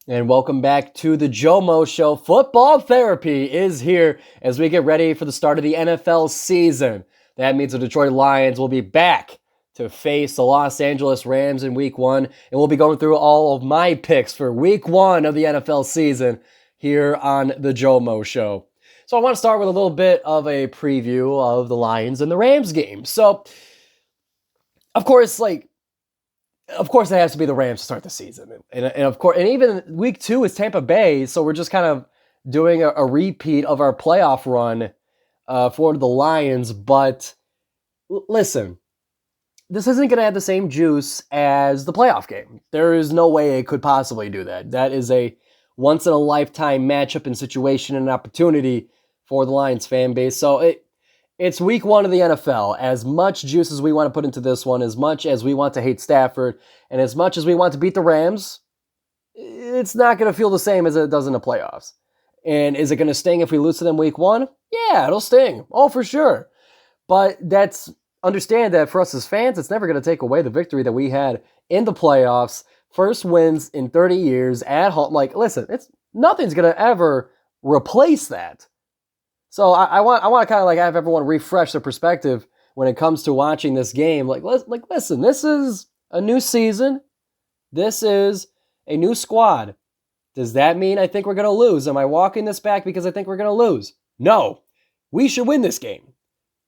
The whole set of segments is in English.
And welcome back to the GioMoShow. Football therapy is here as we get ready for the start of the NFL season. That means the Detroit Lions will be back to face the Los Angeles Rams in week one. And we'll be going through all of my picks for week one of the NFL season here on the GioMoShow. So I want to start with a little bit of a preview of the Lions and the Rams game. So, of course, it has to be the Rams to start the season. And of course, and even week two is Tampa Bay. So we're just kind of doing a repeat of our playoff run for the Lions. But listen, this isn't going to have the same juice as the playoff game. There is no way it could possibly do that. That is a once in a lifetime matchup and situation and opportunity for the Lions fan base. So it's week one of the NFL. As much juice as we want to put into this one, as much as we want to hate Stafford, and as much as we want to beat the Rams, it's not going to feel the same as it does in the playoffs. And is it going to sting if we lose to them week one? Yeah, it'll sting. Oh, for sure. But understand that for us as fans, it's never going to take away the victory that we had in the playoffs. First wins in 30 years at home. Listen, nothing's going to ever replace that. So I want to kind of have everyone refresh their perspective when it comes to watching this game. Listen, this is a new season. This is a new squad. Does that mean I think we're going to lose? Am I walking this back because I think we're going to lose? No. We should win this game.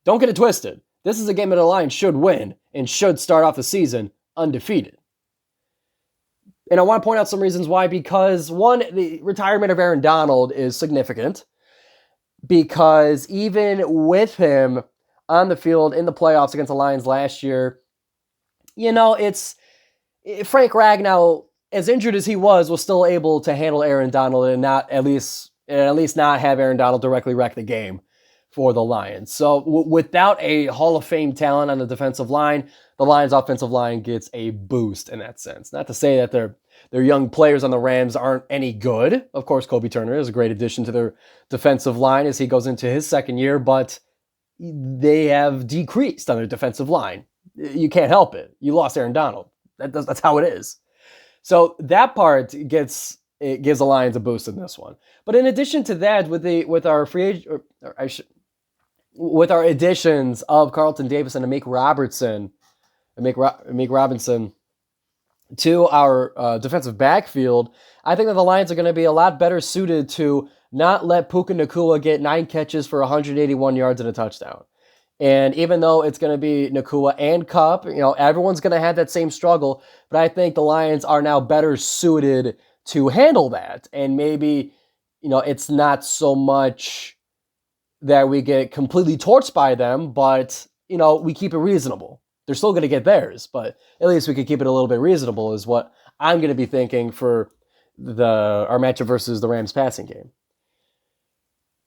Don't get it twisted. This is a game that the Lions should win and should start off the season undefeated. And I want to point out some reasons why, because one, the retirement of Aaron Donald is significant. Because even with him on the field in the playoffs against the Lions last year, Frank Ragnow, as injured as he was still able to handle Aaron Donald and not at least not have Aaron Donald directly wreck the game for the Lions. So without a Hall of Fame talent on the defensive line, the Lions offensive line gets a boost in that sense. Not to say that their young players on the Rams aren't any good. Of course, Kobe Turner is a great addition to their defensive line as he goes into his second year, but they have decreased on their defensive line. You can't help it. You lost Aaron Donald. That's how it is. So that part gives the Lions a boost in this one. But in addition to that, with our additions of Carlton Davis and Amik Robinson to our defensive backfield, I think that the Lions are going to be a lot better suited to not let Puka Nacua get 9 catches for 181 yards and a touchdown. And even though it's going to be Nacua and Kupp, everyone's going to have that same struggle, but I think the Lions are now better suited to handle that. And maybe, it's not so much that we get completely torched by them, but, we keep it reasonable. They're still going to get theirs, but at least we could keep it a little bit reasonable is what I'm going to be thinking for our matchup versus the Rams passing game.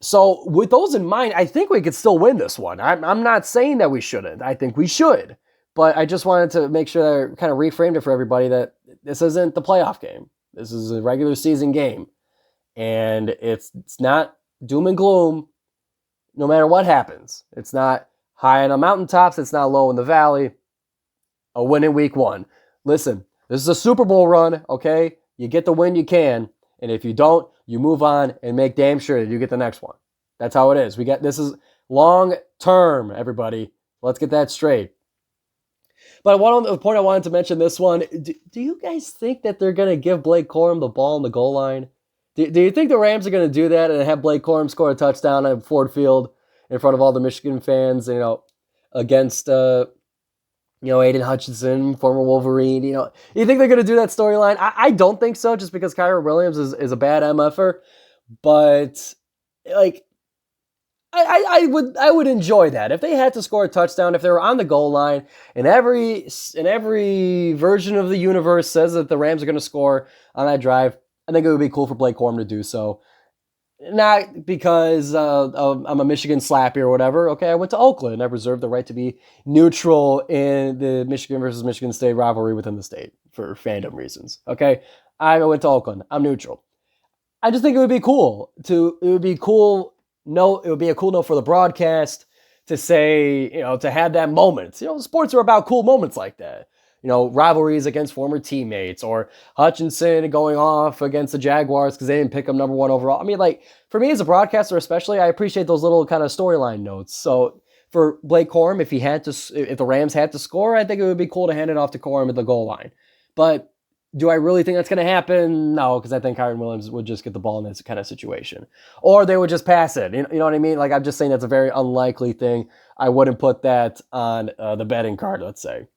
So with those in mind, I think we could still win this one. I'm not saying that we shouldn't. I think we should. But I just wanted to make sure that I kind of reframed it for everybody that this isn't the playoff game. This is a regular season game. And it's not doom and gloom no matter what happens. It's not high on the mountaintops. It's not low in the valley. A win in week one. Listen, this is a Super Bowl run, okay? You get the win you can. And if you don't, you move on and make damn sure that you get the next one. That's how it is. This is long term, everybody. Let's get that straight. But the point I wanted to mention this one, do you guys think that they're going to give Blake Corum the ball on the goal line? Do you think the Rams are going to do that and have Blake Corum score a touchdown at Ford Field in front of all the Michigan fans, against Aiden Hutchinson, former Wolverine, you think they're going to do that storyline? I don't think so, just because Kyron Williams is a bad MFer, but I would enjoy that if they had to score a touchdown, if they were on the goal line, and every version of the universe says that the Rams are going to score on that drive. I think it would be cool for Blake Corum to do so. Not because I'm a Michigan slappy or whatever. Okay, I went to Oakland. I reserved the right to be neutral in the Michigan versus Michigan State rivalry within the state for fandom reasons. Okay, I went to Oakland. I'm neutral. I just think it would be cool. It would be a cool note for the broadcast to say, to have that moment. Sports are about cool moments like that. rivalries against former teammates, or Hutchinson going off against the Jaguars because they didn't pick him number one overall. I mean, like, for me as a broadcaster especially, I appreciate those little kind of storyline notes. So for Blake Corum, if the Rams had to score, I think it would be cool to hand it off to Corum at the goal line. But do I really think that's going to happen? No, because I think Kyren Williams would just get the ball in this kind of situation. Or they would just pass it. You know what I mean? Like, I'm just saying that's a very unlikely thing. I wouldn't put that on the betting card, let's say.